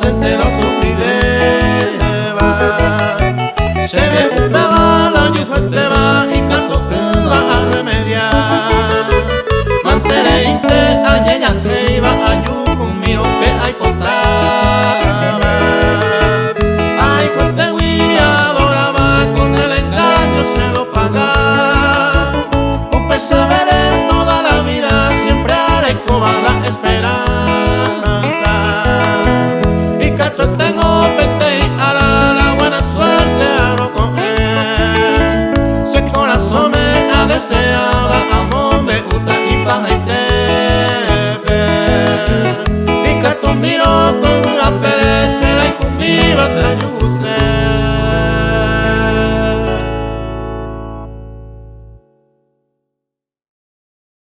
se enteró sufrireva. Se ve un bebal, allí fue va y canto que va a remediar. Mantereinte, allí ya te iba a yugun, miro que hay contaba. Ay, cuente adoraba, con el engaño se lo paga. Un pesaver toda la vida, siempre haré coba la esperanza.